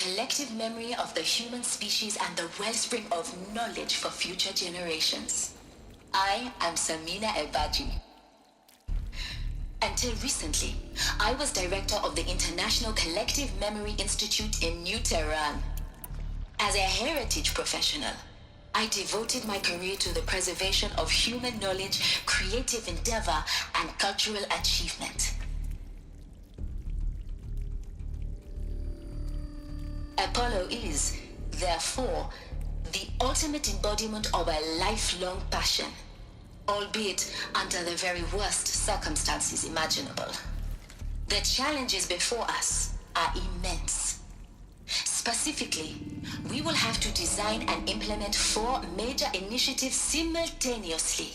collective memory of the human species and the wellspring of knowledge for future generations. I am Samina Ebaji. Until recently, I was director of the International Collective Memory Institute in New Tehran. As a heritage professional, I devoted my career to the preservation of human knowledge, creative endeavor, and cultural achievement. Apollo is, therefore, the ultimate embodiment of a lifelong passion, albeit under the very worst circumstances imaginable. The challenges before us are immense. Specifically, we will have to design and implement 4 major initiatives simultaneously.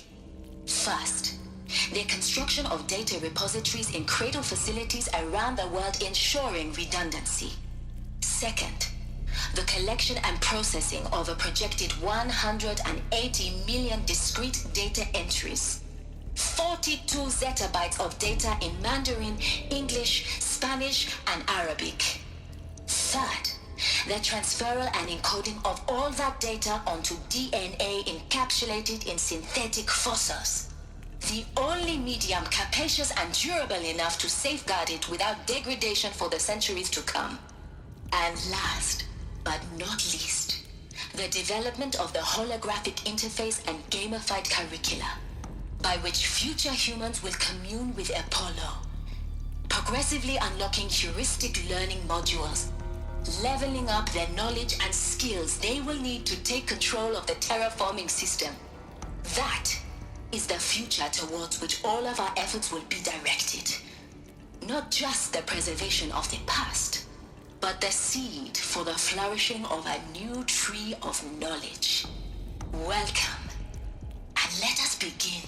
First, the construction of data repositories in cradle facilities around the world, ensuring redundancy. Second, the collection and processing of a projected 180 million discrete data entries. 42 zettabytes of data in Mandarin, English, Spanish, and Arabic. Third, the transferal and encoding of all that data onto DNA encapsulated in synthetic fossils. The only medium capacious and durable enough to safeguard it without degradation for the centuries to come. And last, but not least, the development of the holographic interface and gamified curricula, by which future humans will commune with Apollo, progressively unlocking heuristic learning modules, leveling up their knowledge and skills they will need to take control of the terraforming system. That is the future towards which all of our efforts will be directed. Not just the preservation of the past, but the seed for the flourishing of a new tree of knowledge. Welcome, and let us begin.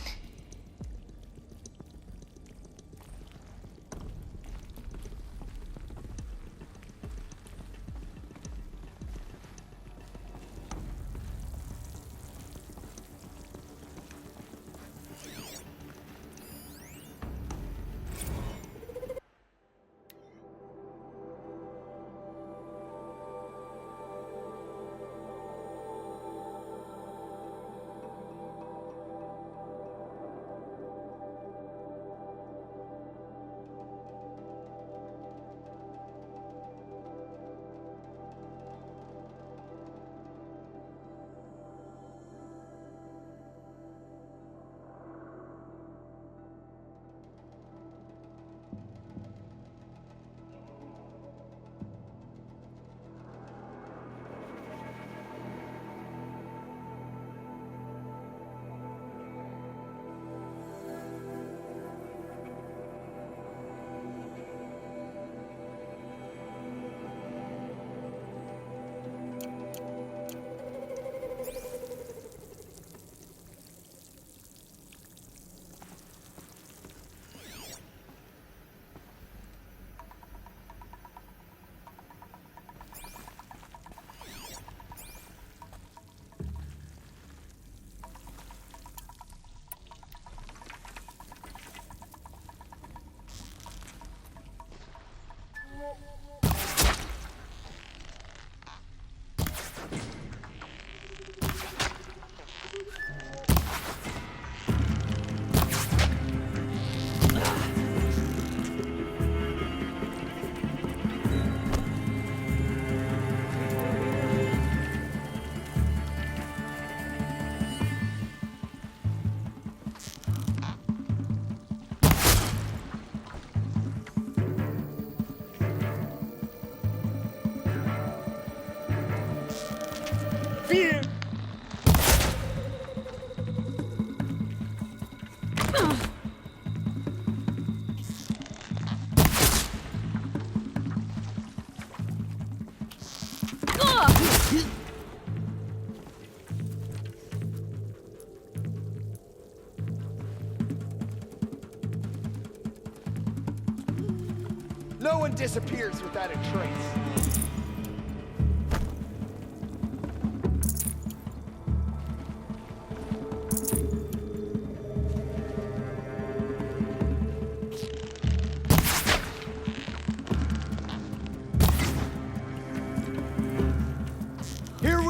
Fear! No one disappears without a trace.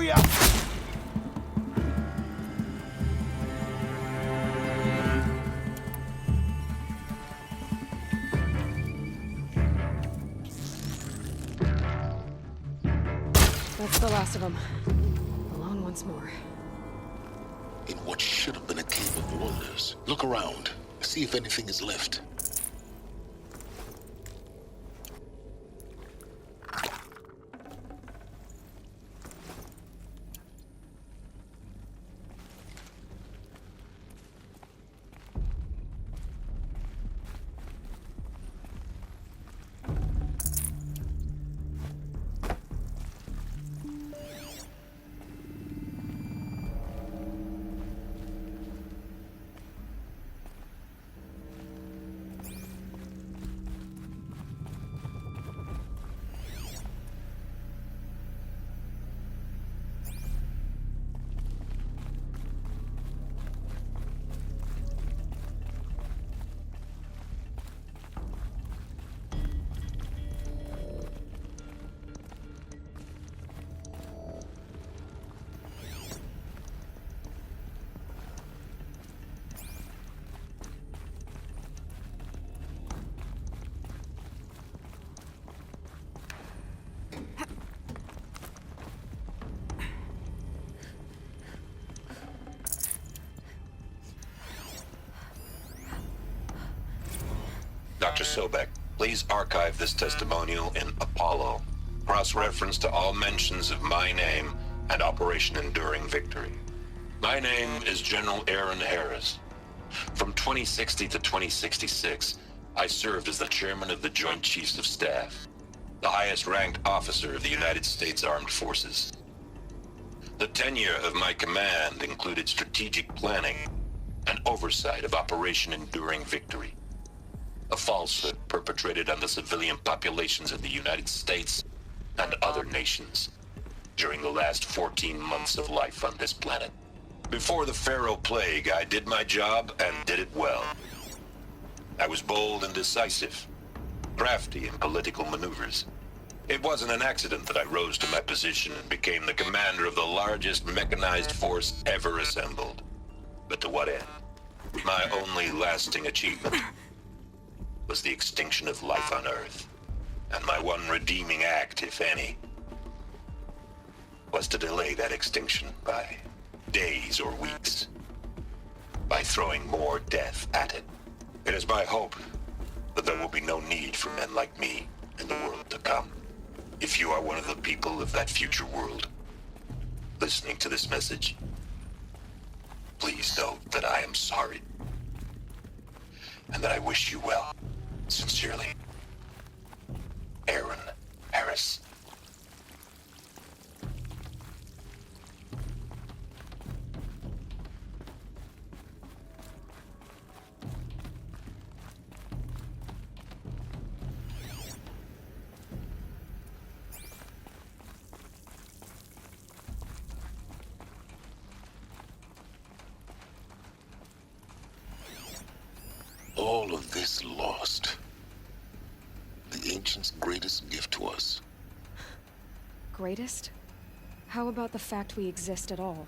Hurry up! That's the last of them. Alone once more. In what should have been a cave of wonders. Look around. See if anything is left. Dr. Sobek, please archive this testimonial in Apollo. Cross-reference to all mentions of my name and Operation Enduring Victory. My name is General Aaron Harris. From 2060 to 2066, I served as the chairman of the Joint Chiefs of Staff, the highest-ranked officer of the United States Armed Forces. The tenure of my command included strategic planning and oversight of Operation Enduring Victory, a falsehood perpetrated on the civilian populations of the United States and other nations during the last 14 months of life on this planet. Before the Pharaoh Plague, I did my job and did it well. I was bold and decisive, crafty in political maneuvers. It wasn't an accident that I rose to my position and became the commander of the largest mechanized force ever assembled. But to what end? My only lasting achievement was the extinction of life on Earth. And my one redeeming act, if any, was to delay that extinction by days or weeks, by throwing more death at it. It is my hope that there will be no need for men like me in the world to come. If you are one of the people of that future world listening to this message, please know that I am sorry and that I wish you well. Sincerely, Aaron Harris. All of this lost. The ancients' greatest gift to us. Greatest? How about the fact we exist at all?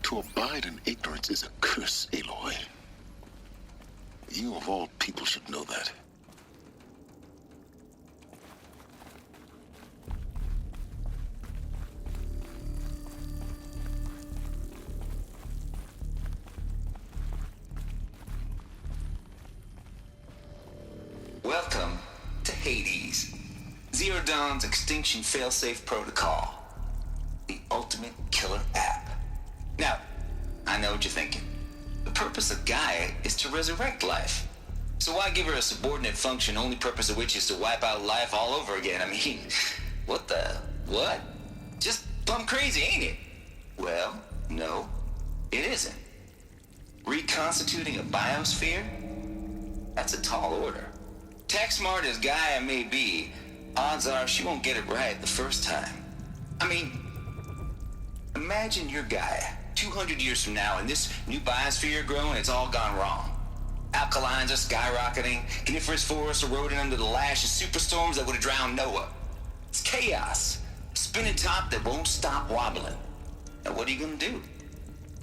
To abide in ignorance is a curse, Aloy. You of all people should know that. Welcome to Hades, Zero Dawn's Extinction Failsafe Protocol, the ultimate killer app. Now, I know what you're thinking. The purpose of Gaia is to resurrect life. So why give her a subordinate function, only purpose of which is to wipe out life all over again? I mean, what? Just plumb crazy, ain't it? Well, no, it isn't. Reconstituting a biosphere? That's a tall order. Tech smart as Gaia may be, odds are she won't get it right the first time. I mean, imagine you're Gaia, 200 years from now, and this new biosphere growing, it's all gone wrong. Alkalines are skyrocketing, coniferous forests eroding under the lash of superstorms that would have drowned Noah. It's chaos, spinning top that won't stop wobbling. Now what are you gonna do?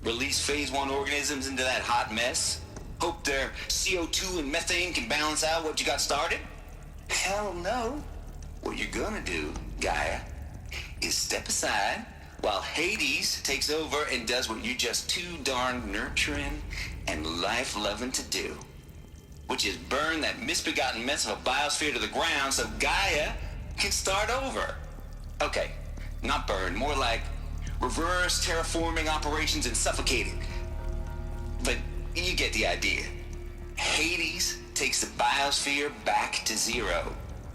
Release phase 1 organisms into that hot mess? Hope their CO2 and methane can balance out what you got started? Hell no. What you're gonna do, Gaia, is step aside while Hades takes over and does what you're just too darn nurturing and life-loving to do, which is burn that misbegotten mess of a biosphere to the ground so Gaia can start over. Okay, not burn, more like reverse terraforming operations and suffocating. But you get the idea. Hades takes the biosphere back to zero.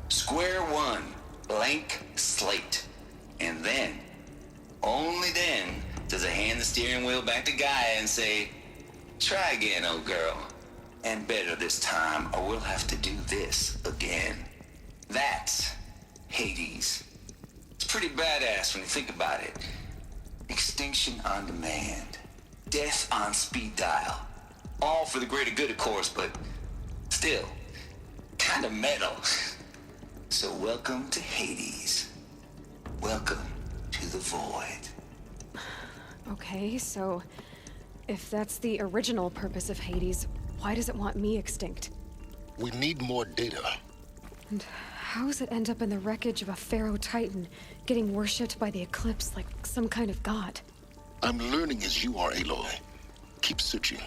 Square one, blank slate. And then, only then, does it hand the steering wheel back to Gaia and say, try again, old girl. And better this time, or we'll have to do this again. That's Hades. It's pretty badass when you think about it. Extinction on demand. Death on speed dial. All for the greater good, of course, but still, kind of metal. So welcome to Hades. Welcome to the void. Okay, so if that's the original purpose of Hades, why does it want me extinct? We need more data. And how does it end up in the wreckage of a Pharaoh Titan, getting worshipped by the Eclipse like some kind of god? I'm learning as you are, Aloy. Keep searching.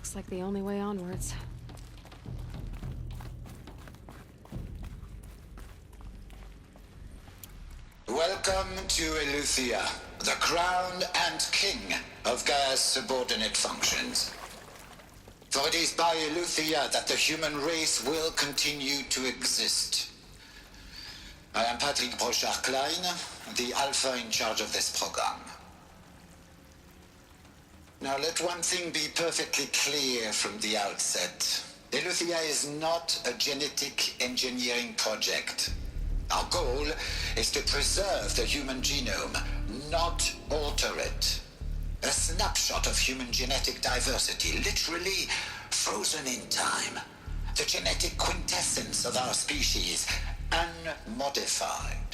Looks like the only way onwards. Welcome to Eleuthia, the crown and king of Gaia's subordinate functions. For it is by Eleuthia that the human race will continue to exist. I am Patrick Brochard-Klein, the Alpha in charge of this program. Now let one thing be perfectly clear from the outset. Eleuthia is not a genetic engineering project. Our goal is to preserve the human genome, not alter it. A snapshot of human genetic diversity, literally frozen in time. The genetic quintessence of our species, unmodified.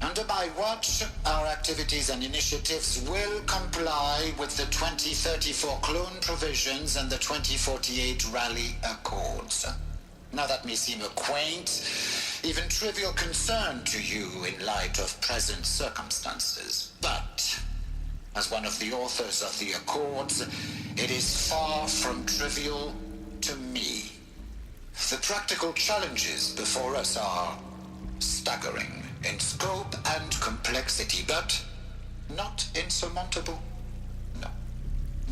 Under my watch, our activities and initiatives will comply with the 2034 clone provisions and the 2048 Raleigh Accords. Now that may seem a quaint, even trivial concern to you in light of present circumstances, but as one of the authors of the Accords, it is far from trivial to me. The practical challenges before us are staggering in scope and complexity, but not insurmountable. No.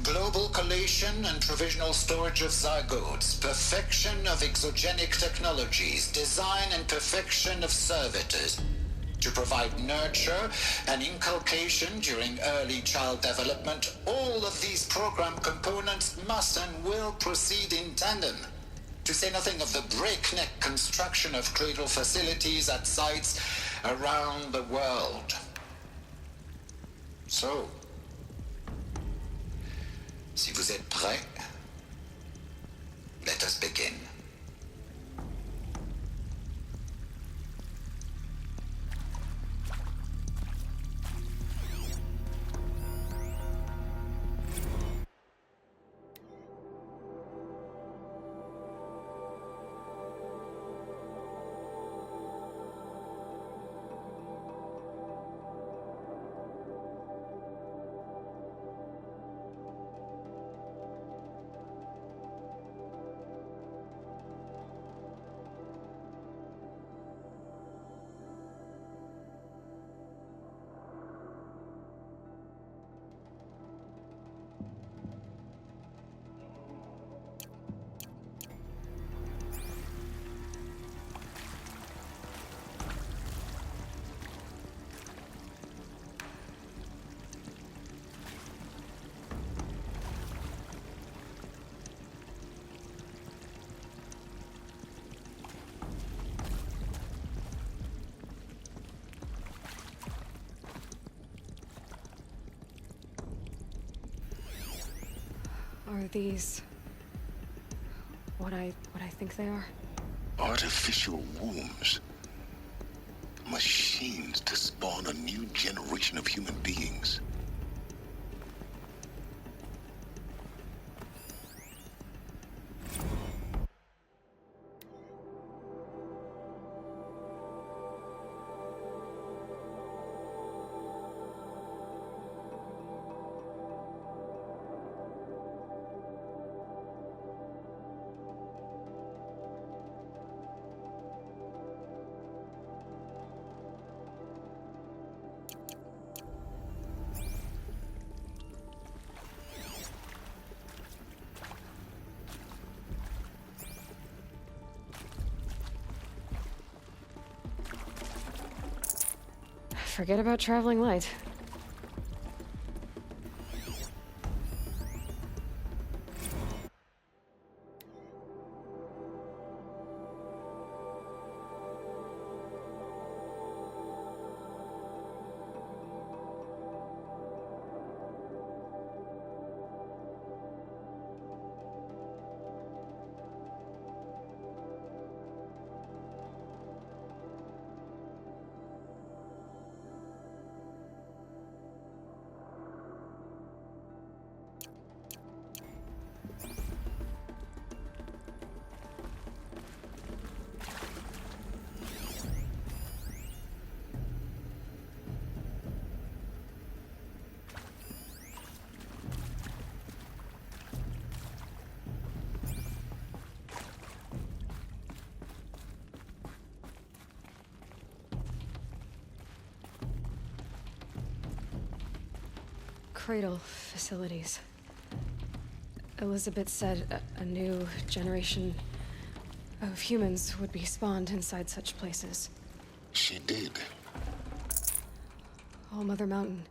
Global collation and provisional storage of zygotes, perfection of exogenic technologies, design and perfection of servitors to provide nurture and inculcation during early child development. All of these program components must and will proceed in tandem. To say nothing of the breakneck construction of cradle facilities at sites around the world. So, si vous êtes prêts, let us begin. Are these what I think they are? Artificial wombs. Machines to spawn a new generation of human beings. Forget about traveling light. Cradle facilities. Elizabeth said a new generation of humans would be spawned inside such places. She did. All Mother Mountain.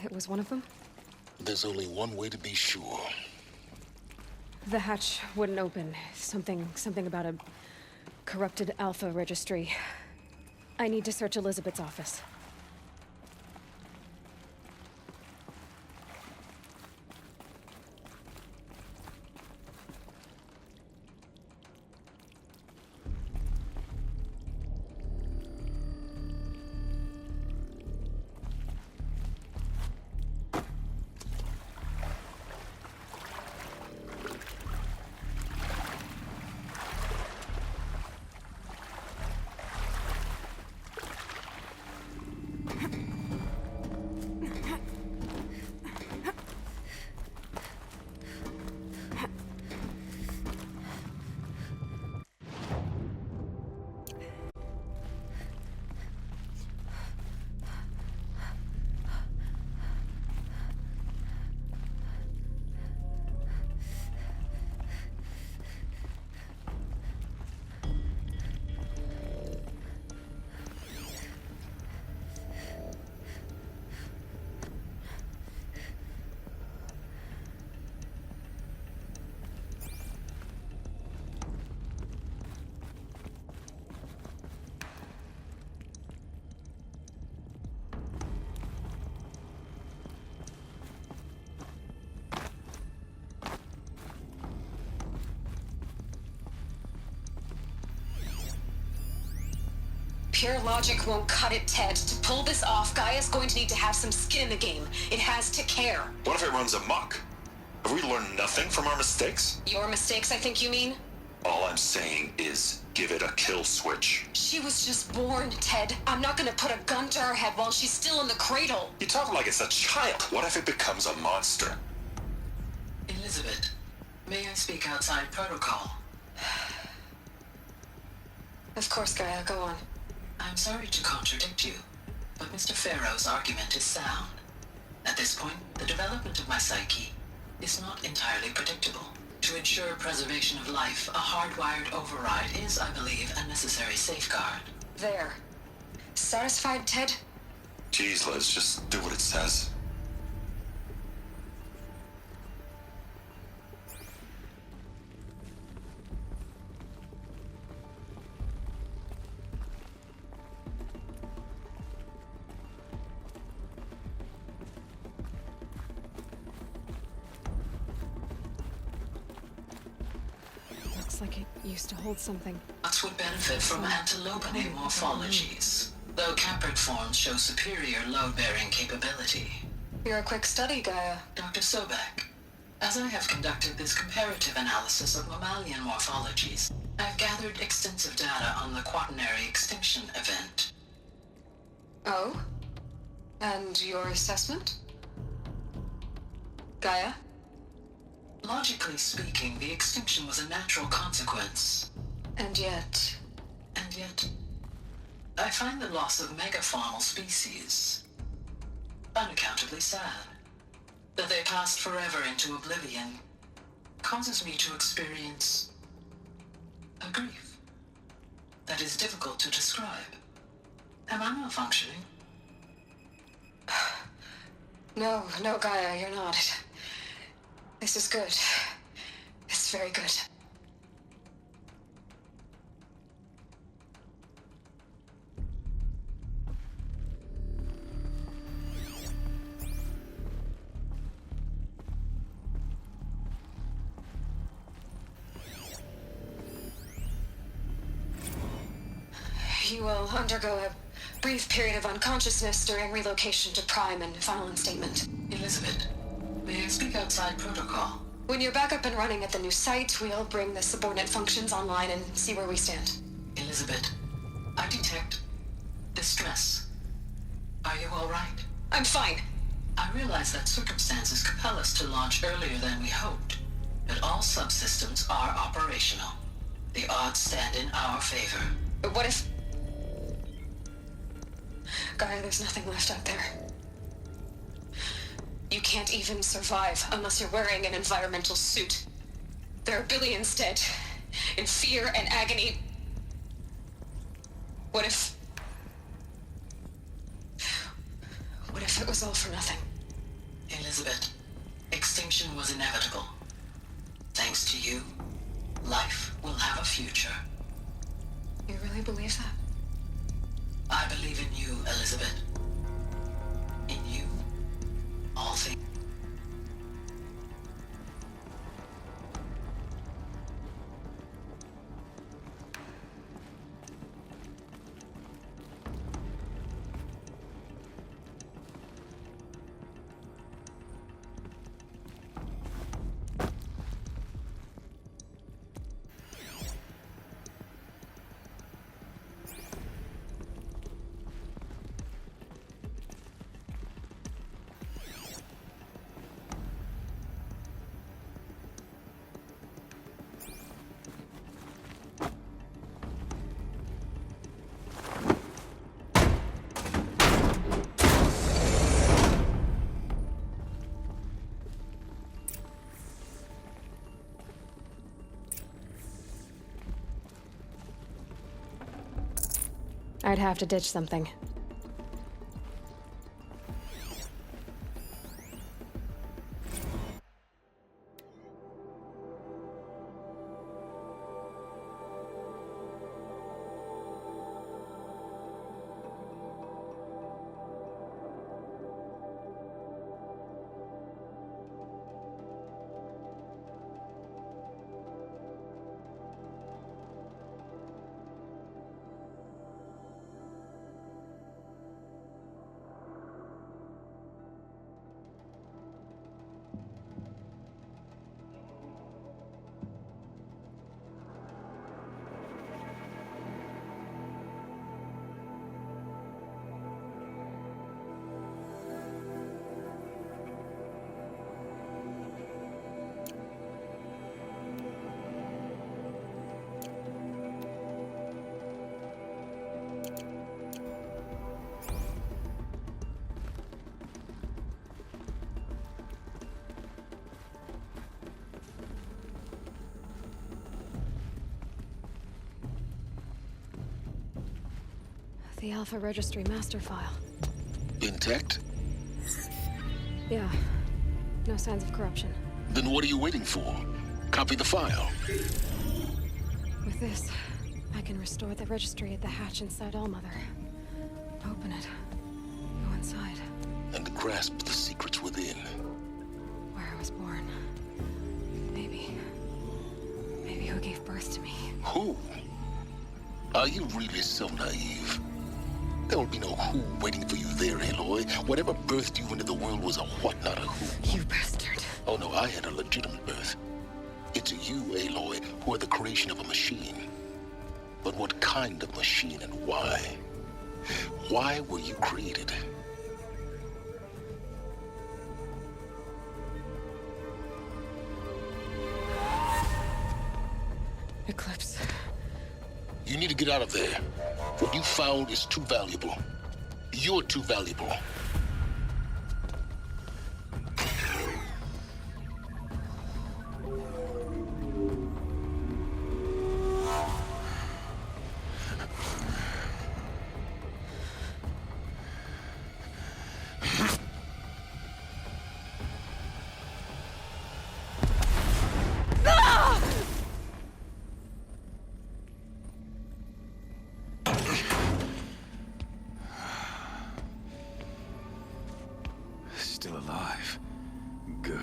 It was one of them? There's only one way to be sure. The hatch wouldn't open. Something about a corrupted Alpha registry. I need to search Elizabeth's office. Pure logic won't cut it, Ted. To pull this off, Gaia's going to need to have some skin in the game. It has to care. What if it runs amok? Have we learned nothing from our mistakes? Your mistakes, I think you mean? All I'm saying is give it a kill switch. She was just born, Ted. I'm not gonna put a gun to her head while she's still in the cradle. You talk like it's a child. What if it becomes a monster? Elizabeth, may I speak outside protocol? Of course, Gaia, go on. I'm sorry to contradict you, but Mr. Farrow's argument is sound. At this point, the development of my psyche is not entirely predictable. To ensure preservation of life, a hardwired override is, I believe, a necessary safeguard. There. Satisfied, Ted? Jeez, Liz, just do what it says. Looks like it used to hold something. Nuts would benefit from antilopinae morphologies, though caprid forms show superior load-bearing capability. You're a quick study, Gaia. Dr. Sobek, as I have conducted this comparative analysis of mammalian morphologies, I've gathered extensive data on the quaternary extinction event. Oh? And your assessment? Gaia? Logically speaking, the extinction was a natural consequence. And yet... And yet, I find the loss of megafaunal species unaccountably sad. That they passed forever into oblivion causes me to experience a grief that is difficult to describe. Am I malfunctioning? No, Gaia, you're not. This is good. It's very good. You will undergo a brief period of unconsciousness during relocation to Prime and final instatement. Elizabeth, may I speak outside protocol? When you're back up and running at the new site, we'll bring the subordinate functions online and see where we stand. Elizabeth, I detect distress. Are you all right? I'm fine. I realize that circumstances compel us to launch earlier than we hoped, but all subsystems are operational. The odds stand in our favor. But what if... Gaia, there's nothing left out there. You can't even survive unless you're wearing an environmental suit. There are billions dead, in fear and agony. What if it was all for nothing? Elizabeth, extinction was inevitable. Thanks to you, life will have a future. You really believe that? I believe in you, Elizabeth. In you, all things. I'd have to ditch something. The Alpha Registry master file. Intact? Yeah. No signs of corruption. Then what are you waiting for? Copy the file. With this, I can restore the registry at the hatch inside Allmother. Open it. Go inside. And grasp the secrets within. Where I was born. Maybe who gave birth to me. Who? Are you really so naive? There will be no who waiting for you there, Aloy. Whatever birthed you into the world was a what, not a who. You bastard. Oh no, I had a legitimate birth. It's you, Aloy, who are the creation of a machine. But what kind of machine and why? Why were you created? Eclipse. You need to get out of there. What you found is too valuable. You're too valuable. Still alive. Good.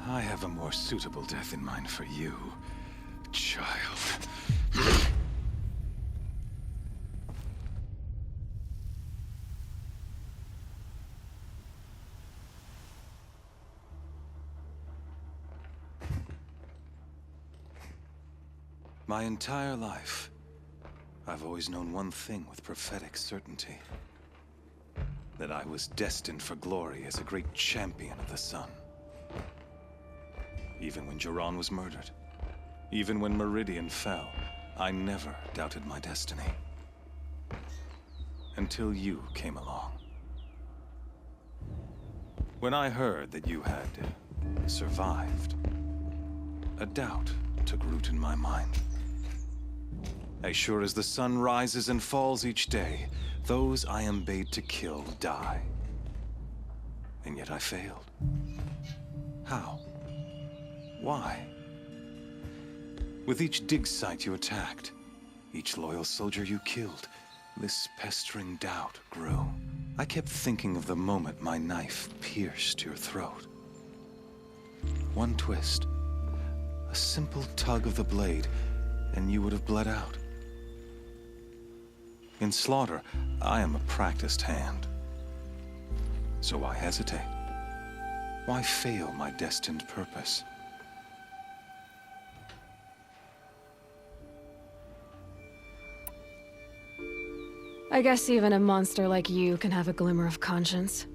I have a more suitable death in mind for you, child. My entire life, I've always known one thing with prophetic certainty. That I was destined for glory as a great champion of the sun. Even when Jiran was murdered, even when Meridian fell, I never doubted my destiny. Until you came along. When I heard that you had survived, a doubt took root in my mind. As sure as the sun rises and falls each day, those I am bade to kill die. And yet I failed. How? Why? With each dig site you attacked, each loyal soldier you killed, this pestering doubt grew. I kept thinking of the moment my knife pierced your throat. One twist, a simple tug of the blade, and you would have bled out. In slaughter, I am a practiced hand. So why hesitate? Why fail my destined purpose? I guess even a monster like you can have a glimmer of conscience.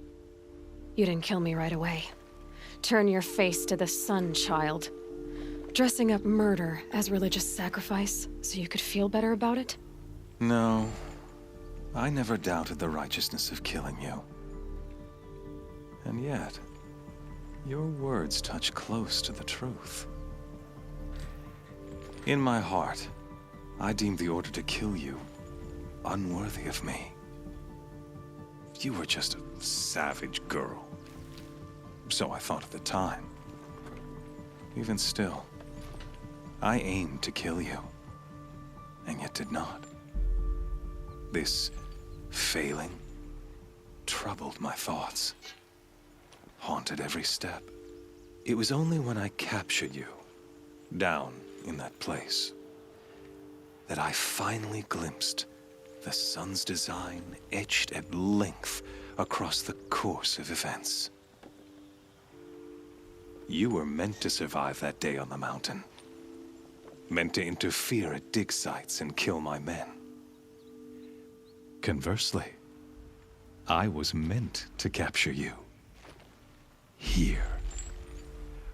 You didn't kill me right away. Turn your face to the sun, child. Dressing up murder as religious sacrifice so you could feel better about it? No. I never doubted the righteousness of killing you. And yet, your words touch close to the truth. In my heart, I deemed the order to kill you unworthy of me. You were just a savage girl. So I thought at the time. Even still, I aimed to kill you, and yet did not. This failing troubled my thoughts, haunted every step. It was only when I captured you, down in that place, that I finally glimpsed the sun's design etched at length across the course of events. You were meant to survive that day on the mountain. Meant to interfere at dig sites and kill my men. Conversely, I was meant to capture you. Here.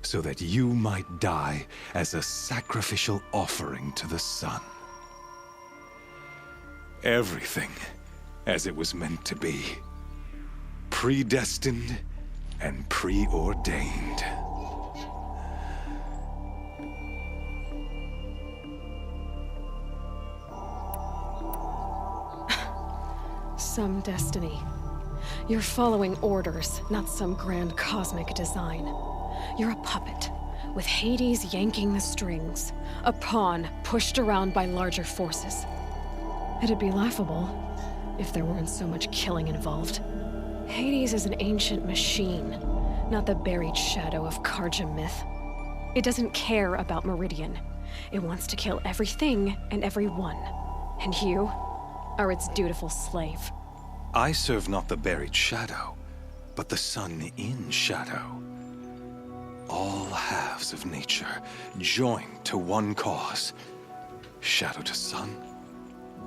So that you might die as a sacrificial offering to the sun. Everything as it was meant to be. Predestined and preordained. Some destiny. You're following orders, not some grand cosmic design. You're a puppet, with Hades yanking the strings. A pawn pushed around by larger forces. It'd be laughable if there weren't so much killing involved. Hades is an ancient machine, not the buried shadow of Carja myth. It doesn't care about Meridian. It wants to kill everything and everyone. And you are its dutiful slave. I serve not the buried shadow, but the sun in shadow. All halves of nature joined to one cause. Shadow to sun,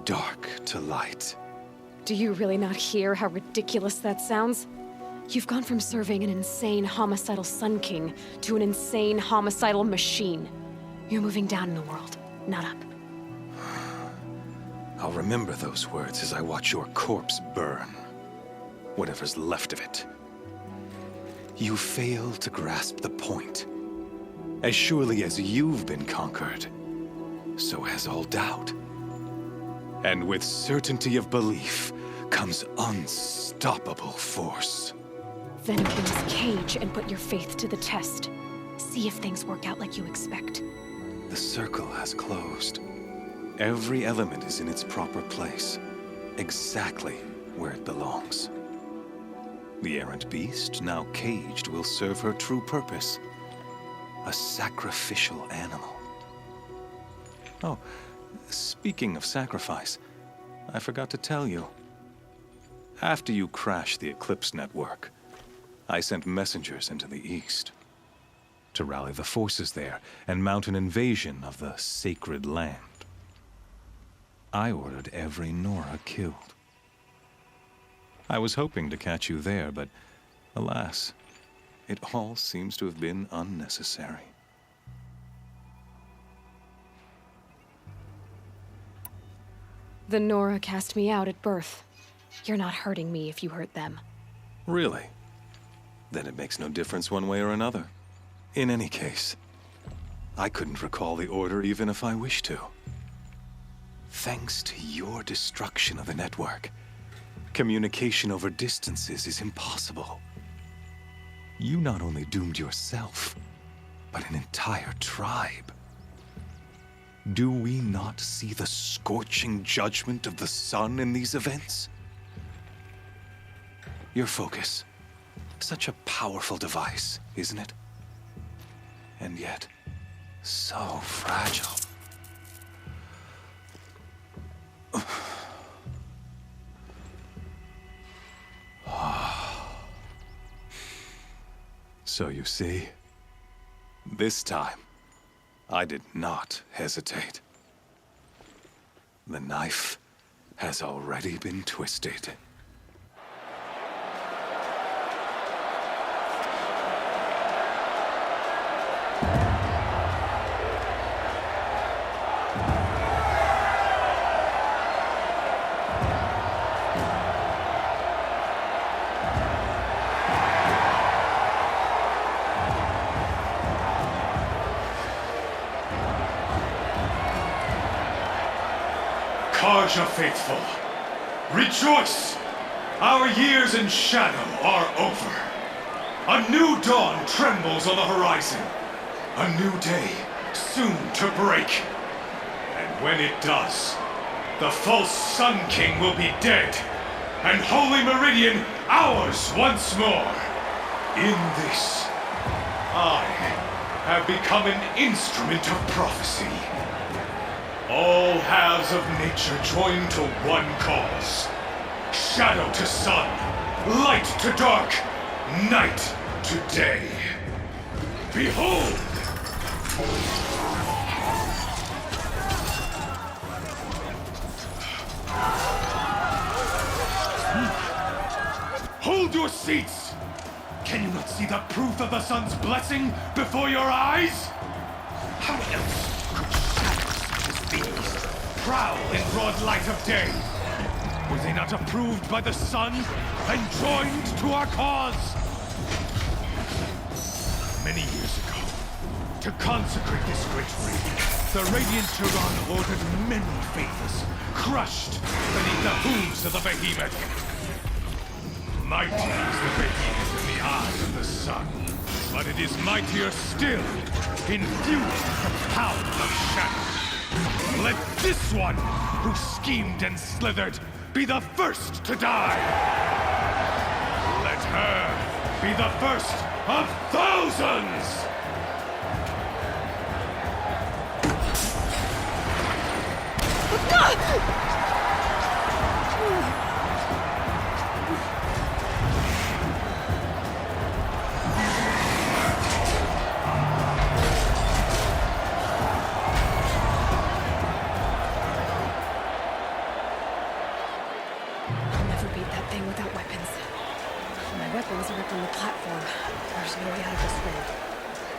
dark to light. Do you really not hear how ridiculous that sounds? You've gone from serving an insane homicidal Sun King to an insane homicidal machine. You're moving down in the world, not up. I'll remember those words as I watch your corpse burn. Whatever's left of it. You fail to grasp the point. As surely as you've been conquered, so has all doubt. And with certainty of belief comes unstoppable force. Then open this cage and put your faith to the test. See if things work out like you expect. The circle has closed. Every element is in its proper place, exactly where it belongs. The errant beast, now caged, will serve her true purpose. A sacrificial animal. Oh, speaking of sacrifice, I forgot to tell you. After you crashed the Eclipse network, I sent messengers into the east to rally the forces there and mount an invasion of the sacred land. I ordered every Nora killed. I was hoping to catch you there, but alas, it all seems to have been unnecessary. The Nora cast me out at birth. You're not hurting me if you hurt them. Really? then it makes no difference one way or another. In any case, I couldn't recall the order even if I wished to. Thanks to your destruction of the network, communication over distances is impossible. You not only doomed yourself, but an entire tribe. Do we not see the scorching judgment of the sun in these events? Your focus. Such a powerful device, isn't it? And yet, so fragile. So you see, this time, I did not hesitate. The knife has already been twisted. Carja faithful, rejoice! Our years in shadow are over. A new dawn trembles on the horizon. A new day soon to break. And when it does, the false Sun King will be dead, and Holy Meridian ours once more. In this, I have become an instrument of prophecy. All halves of nature join to one cause. Shadow to sun, light to dark, night to day. Behold! Hold your seats! Can you not see the proof of the sun's blessing before your eyes? How else could shadows such as these prowl in broad light of day? Were they not approved by the sun and joined to our cause? Many years ago, to consecrate this great ring, the Radiant Turan ordered many faithless, crushed beneath the hooves of the behemoth. Mighty is the behemoth in the eyes of the sun, but it is mightier still, infused with the power of shadow. Let this one, who schemed and slithered, be the first to die. Let her be the first of thousands!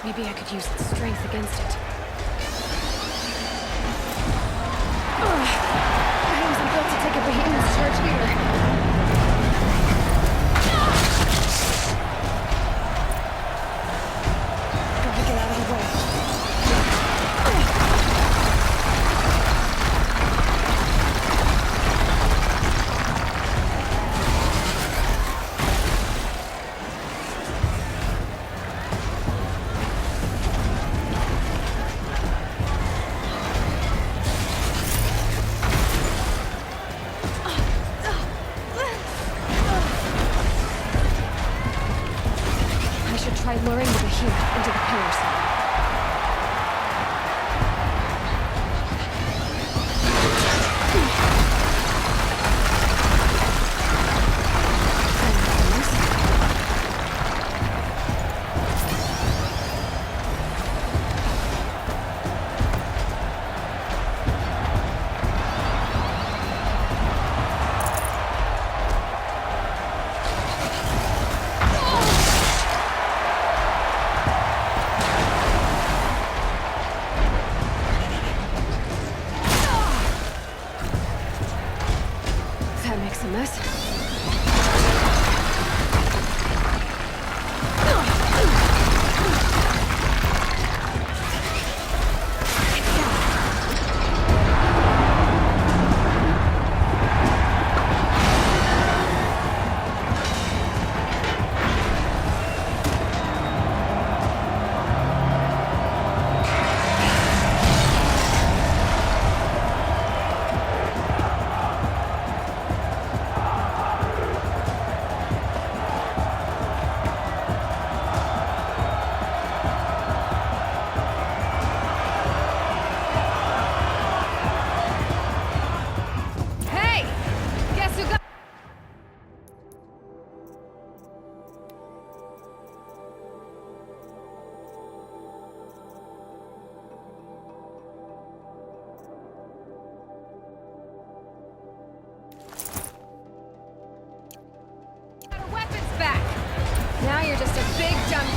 Maybe I could use its strength against it. I wasn't built to take a behemoth's charge either. Gotta get out of the way.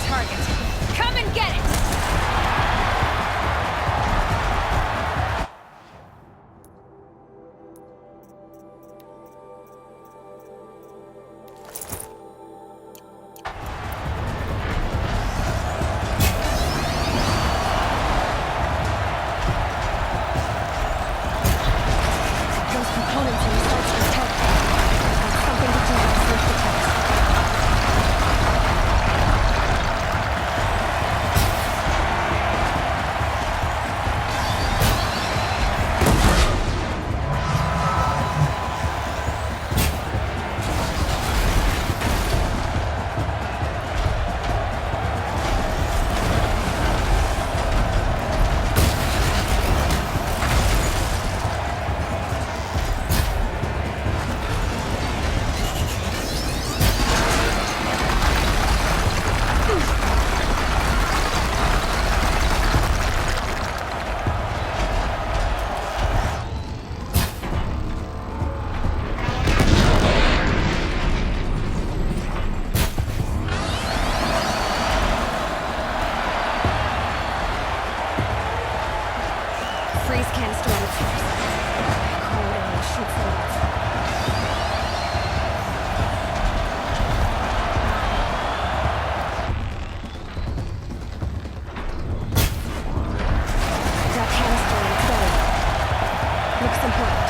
target. Come and get it! Those components in the Starkster's head have something to do with first attacks. Freeze canister on its face. Call it in and shoot for the left. That canister on its belly. Looks important.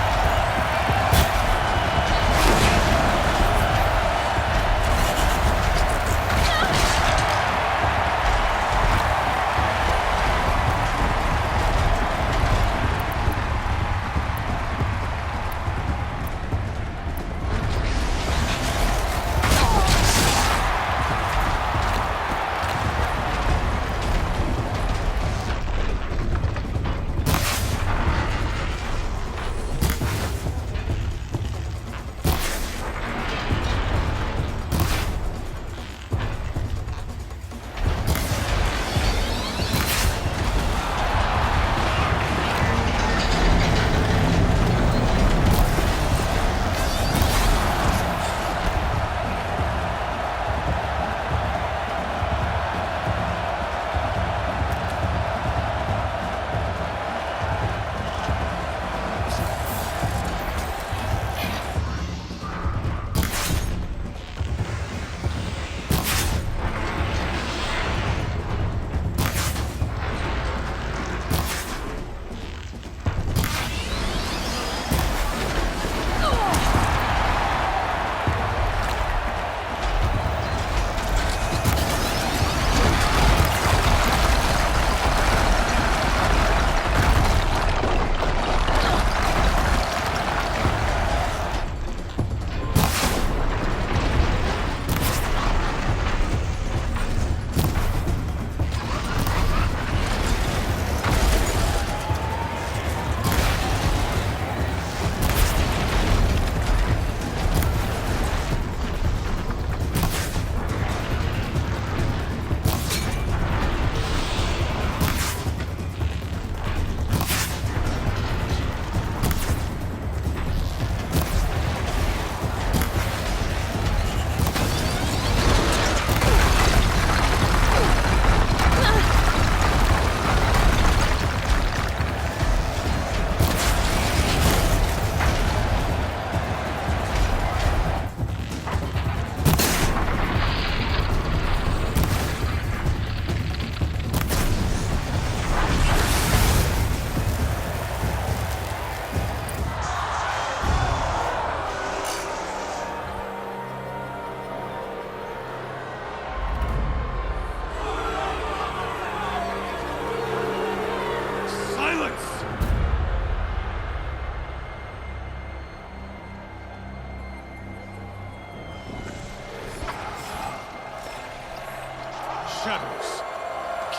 Shadows.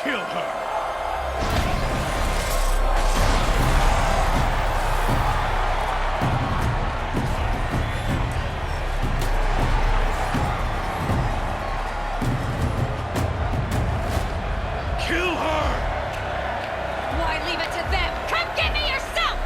Kill her. Kill her! Why leave it to them? Come get me yourself!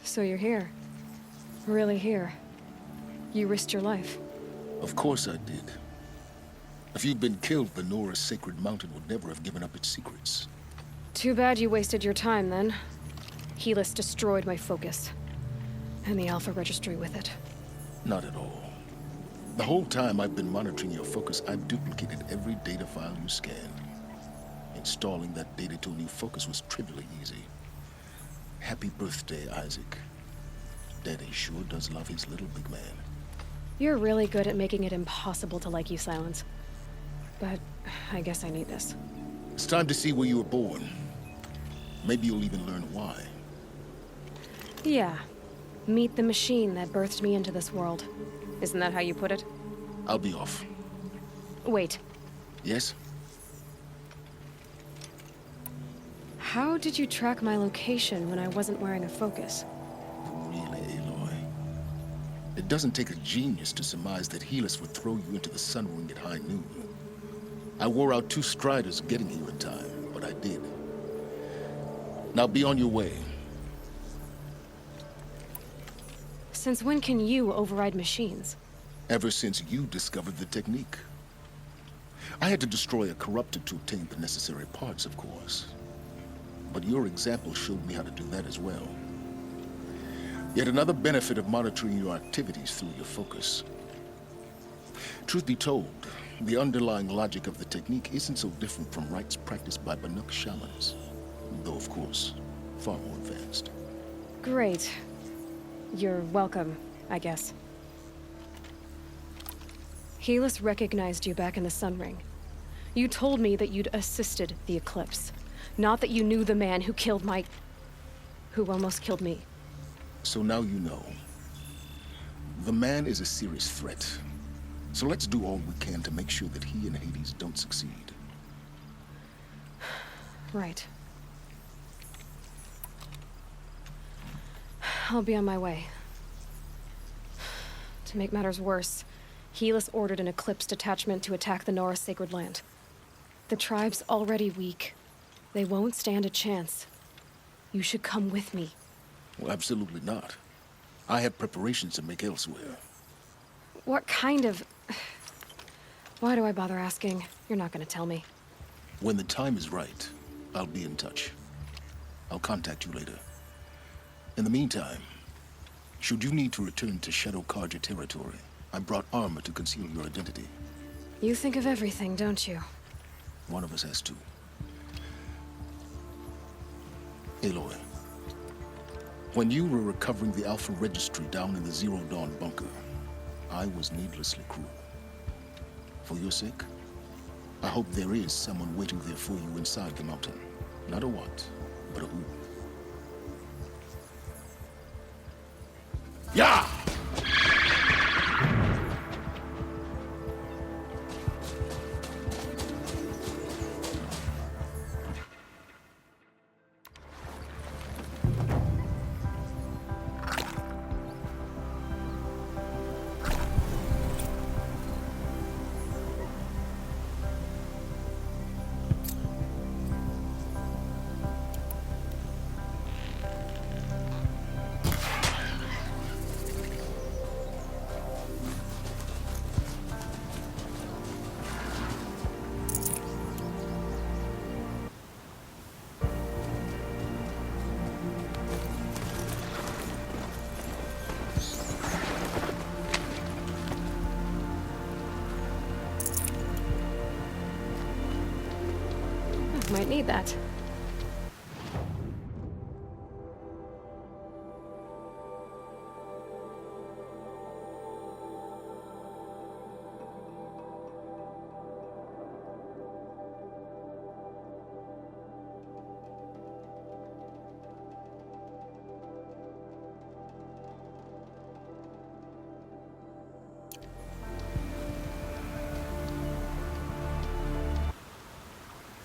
So you're here. Really here. You risked your life. Of course I did. If you'd been killed, the Nora's Sacred Mountain would never have given up its secrets. Too bad you wasted your time, then. Helis destroyed my focus. And the Alpha Registry with it. Not at all. The whole time I've been monitoring your focus, I've duplicated every data file you scanned. Installing that data to a new focus was trivially easy. Happy birthday, Isaac. Daddy sure does love his little big man. You're really good at making it impossible to like you, Silence. But I guess I need this. It's time to see where you were born. Maybe you'll even learn why. Yeah. Meet the machine that birthed me into this world. Isn't that how you put it? I'll be off. Wait. Yes? How did you track my location when I wasn't wearing a focus? Really, Aloy? It doesn't take a genius to surmise that Helis would throw you into the Sun Ring at high noon. I wore out 2 striders getting here in time, but I did. Now be on your way. Since when can you override machines? Ever since you discovered the technique. I had to destroy a corruptor to obtain the necessary parts, of course. But your example showed me how to do that as well. Yet another benefit of monitoring your activities through your focus. Truth be told, the underlying logic of the technique isn't so different from rites practiced by Banuk shamans. Though, of course, far more advanced. Great. You're welcome, I guess. Helis recognized you back in the Sun Ring. You told me that you'd assisted the Eclipse. Not that you knew the man who killed who almost killed me. So now you know. The man is a serious threat. So let's do all we can to make sure that he and Hades don't succeed. Right. I'll be on my way. To make matters worse, Helis ordered an Eclipse detachment to attack the Nora Sacred Land. The tribe's already weak. They won't stand a chance. You should come with me. Well, absolutely not. I have preparations to make elsewhere. What kind of... Why do I bother asking? You're not gonna tell me. When the time is right, I'll be in touch. I'll contact you later. In the meantime, should you need to return to Shadow Carja territory, I brought armor to conceal your identity. You think of everything, don't you? One of us has to. Aloy, when you were recovering the Alpha Registry down in the Zero Dawn bunker, I was needlessly cruel. For your sake, I hope there is someone waiting there for you inside the mountain. Not a what, but a who. Yeah! Might need that.